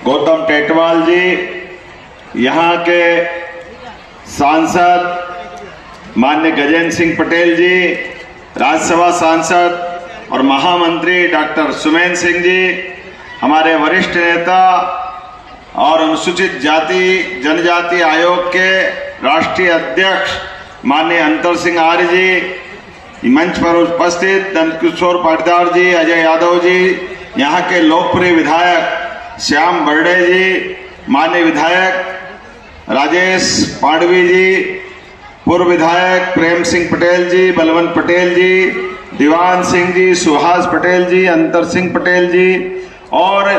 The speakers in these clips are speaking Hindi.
गौतम टेटवाल जी, यहाँ के सांसद माननीय गजेंद्र सिंह पटेल जी, राज्यसभा सांसद और महामंत्री डॉक्टर सुमेन सिंह जी, हमारे वरिष्ठ नेता और अनुसूचित जाति जनजाति आयोग के राष्ट्रीय अध्यक्ष माननीय अंतर सिंह आर्य जी, मंच पर उपस्थित नंदकिशोर पाटीदार जी, अजय यादव जी, यहाँ के लोकप्रिय विधायक श्याम बर्डे जी, माननीय विधायक राजेश पांडवी जी, पूर्व विधायक प्रेम सिंह पटेल जी, बलवंत पटेल जी, दीवान सिंह जी, सुहास पटेल जी, अंतर सिंह पटेल जी और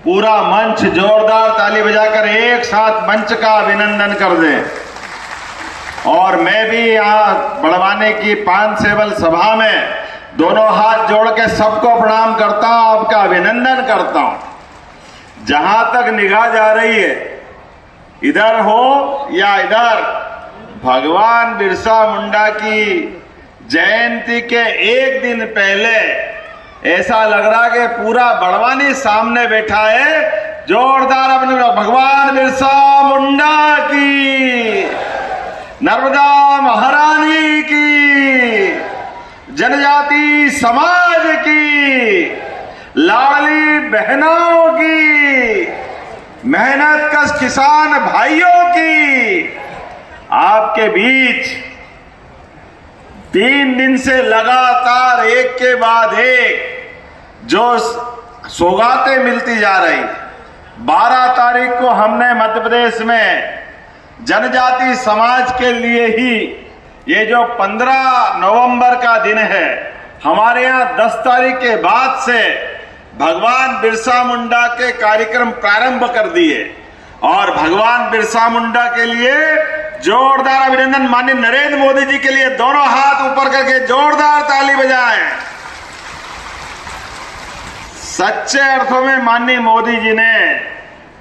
पूरा मंच जोरदार ताली बजाकर एक साथ मंच का अभिनंदन कर दें। और मैं भी यहाँ बड़वानी की पान सेवल सभा में दोनों हाथ जोड़ के सबको प्रणाम करता हूं, आपका अभिनंदन करता हूं। जहां तक निगाह जा रही है, इधर हो या इधर, भगवान बिरसा मुंडा की जयंती के एक दिन पहले ऐसा लग रहा कि पूरा बड़वानी सामने बैठा है। जोरदार अपने भगवान बिरसा मुंडा की, नर्मदा महारानी की, जनजाति समाज की, लाडली बहनों की, मेहनतकश किसान भाइयों की, आपके बीच 3 दिन से लगातार एक के बाद एक जो सौगातें मिलती जा रही। 12 तारीख को हमने मध्य प्रदेश में जनजाति समाज के लिए ही, ये जो 15 नवंबर का दिन है, हमारे यहाँ 10 तारीख के बाद से भगवान बिरसा मुंडा के कार्यक्रम प्रारंभ कर दिए। और भगवान बिरसा मुंडा के लिए जोरदार अभिनंदन। माननीय नरेंद्र मोदी जी के लिए दोनों हाथ ऊपर करके जोरदार ताली बजाएं। सच्चे अर्थों में माननीय मोदी जी ने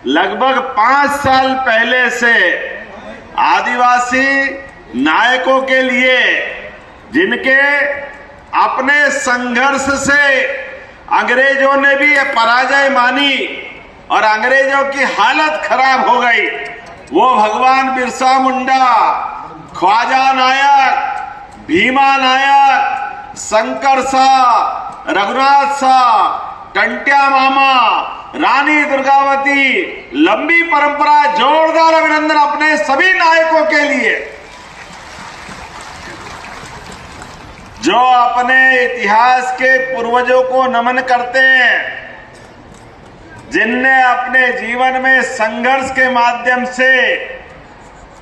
लगभग 5 साल पहले से आदिवासी नायकों के लिए, जिनके अपने संघर्ष से अंग्रेजों ने भी ये पराजय मानी और अंग्रेजों की हालत खराब हो गई, वो भगवान बिरसा मुंडा, ख्वाजा नायक, भीमा नायक, शंकर शाह, रघुनाथ शाह, टंट्या मामा, रानी दुर्गावती, लंबी परंपरा। जोरदार अभिनंदन अपने सभी नायकों के लिए जो अपने इतिहास के पूर्वजों को नमन करते हैं, जिनने अपने जीवन में संघर्ष के माध्यम से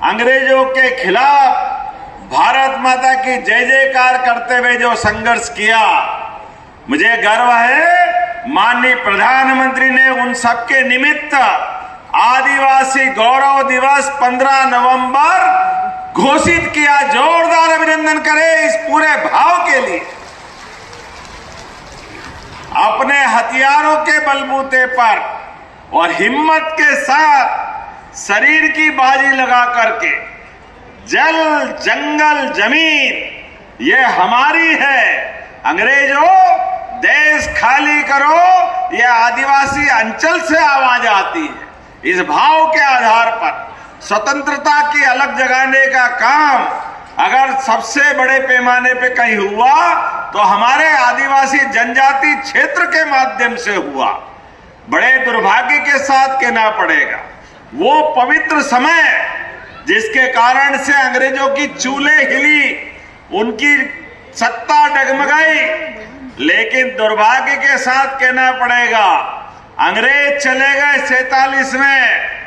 अंग्रेजों के खिलाफ भारत माता की जय जयकार करते हुए जो संघर्ष किया। मुझे गर्व है माननीय प्रधानमंत्री ने उन सबके निमित्त आदिवासी गौरव दिवस 15 नवंबर घोषित किया। जोरदार अभिनंदन करें इस पूरे भाव के लिए। अपने हथियारों के बलबूते पर और हिम्मत के साथ शरीर की बाजी लगा करके जल जंगल जमीन ये हमारी है, अंग्रेजों देश खाली करो, ये आदिवासी अंचल से आवाज आती है। इस भाव के आधार पर स्वतंत्रता की अलग जगाने का काम अगर सबसे बड़े पैमाने पे कहीं हुआ तो हमारे आदिवासी जनजाति क्षेत्र के माध्यम से हुआ। बड़े दुर्भाग्य के साथ कहना पड़ेगा, वो पवित्र समय जिसके कारण से अंग्रेजों की चूल्हे हिली, उनकी सत्ता डगमगाई, लेकिन दुर्भाग्य के साथ कहना पड़ेगा अंग्रेज चले गए 47 में,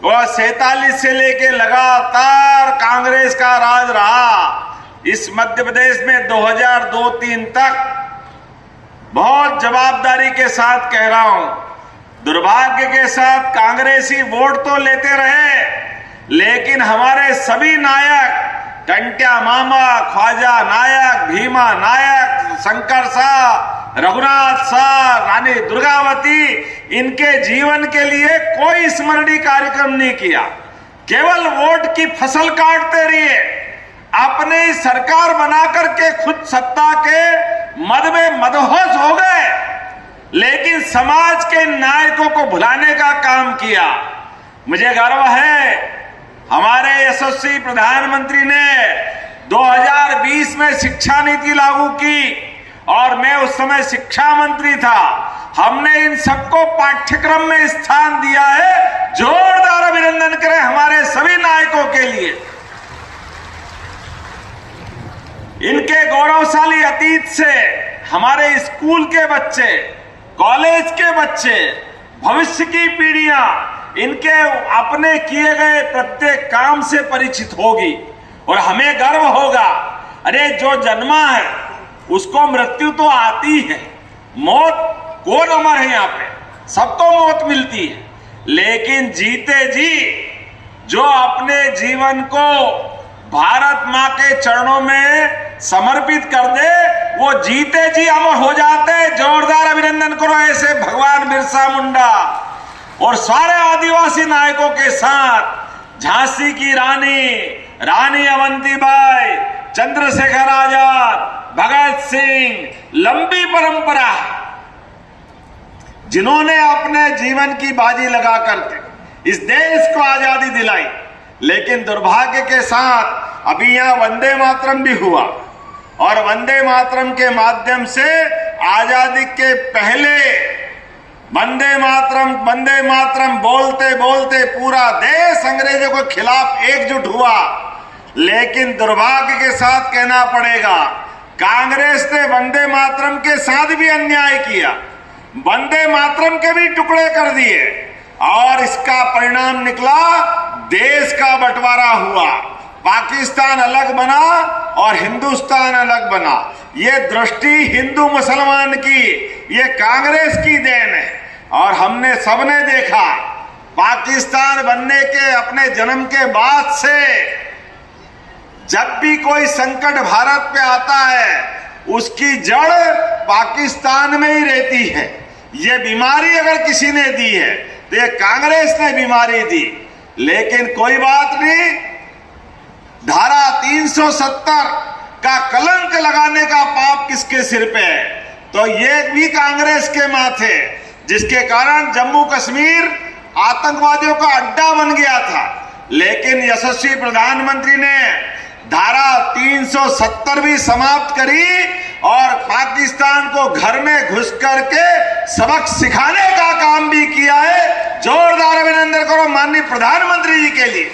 और 47 से लेके लगातार कांग्रेस का राज रहा। इस मध्य प्रदेश में 2002-03 तक बहुत जवाबदारी के साथ कह रहा हूं, दुर्भाग्य के साथ कांग्रेसी वोट तो लेते रहे, लेकिन हमारे सभी नायक, टंट्या मामा, ख्वाजा नायक, भीमा नायक, शंकर शाह, रघुनाथ शाह, रानी दुर्गावती, इनके जीवन के लिए कोई स्मरणीय कार्यक्रम नहीं किया, केवल वोट की फसल काटते रहे। अपने सरकार बना करके खुद सत्ता के मद में मदहोश हो गए। लेकिन समाज के नायकों को भुलाने का काम किया। मुझे गर्व है हमारे यशस्वी प्रधानमंत्री ने 2020 में शिक्षा नीति लागू की और मैं उस समय शिक्षा मंत्री था। हमने इन सबको पाठ्यक्रम में स्थान दिया है। जोरदार अभिनंदन करें हमारे सभी नायकों के लिए। इनके गौरवशाली अतीत से हमारे स्कूल के बच्चे, कॉलेज के बच्चे, भविष्य की पीढ़ियां इनके अपने किए गए प्रत्येक काम से परिचित होगी और हमें गर्व होगा। अरे जो जन्मा है उसको मृत्यु तो आती है, मौत कौन अमर है यहाँ पे, सबको मौत मिलती है, लेकिन जीते जी जो अपने जीवन को भारत मां के चरणों में समर्पित कर दे वो जीते जी अमर हो जाते। जोरदार अभिनंदन करो ऐसे भगवान बिरसा मुंडा और सारे आदिवासी नायकों के साथ झांसी की रानी, रानी अवंतीबाई, चंद्रशेखर आजाद, भगत सिंह, लंबी परंपरा जिन्होंने अपने जीवन की बाजी लगा करके इस देश को आजादी दिलाई। लेकिन दुर्भाग्य के साथ अभी यहां वंदे मातरम भी हुआ और वंदे मातरम के माध्यम से आजादी के पहले वंदे मातरम बोलते बोलते पूरा देश अंग्रेजों के खिलाफ एकजुट हुआ। लेकिन दुर्भाग्य के साथ कहना पड़ेगा कांग्रेस ने वंदे मातरम के साथ भी अन्याय किया, वंदे मातरम के भी टुकड़े कर दिए और इसका परिणाम निकला देश का बंटवारा हुआ। पाकिस्तान अलग बना और हिंदुस्तान अलग बना। ये दृष्टि हिंदू मुसलमान की, ये कांग्रेस की देन है। और हमने सबने देखा पाकिस्तान बनने के अपने जन्म के बाद से जब भी कोई संकट भारत पे आता है उसकी जड़ पाकिस्तान में ही रहती है। ये बीमारी अगर किसी ने दी है तो ये कांग्रेस ने बीमारी दी। लेकिन कोई बात नहीं, धारा 370 का कलंक लगाने का पाप किसके सिर पे है? तो ये भी कांग्रेस के माथे, जिसके कारण जम्मू कश्मीर आतंकवादियों का अड्डा बन गया था। लेकिन यशस्वी प्रधानमंत्री ने धारा 370 भी समाप्त करी और पाकिस्तान को घर में घुस करके सबक सिखाने का काम भी किया है। जोरदार अभिनंदन करो माननीय प्रधानमंत्री जी के लिए।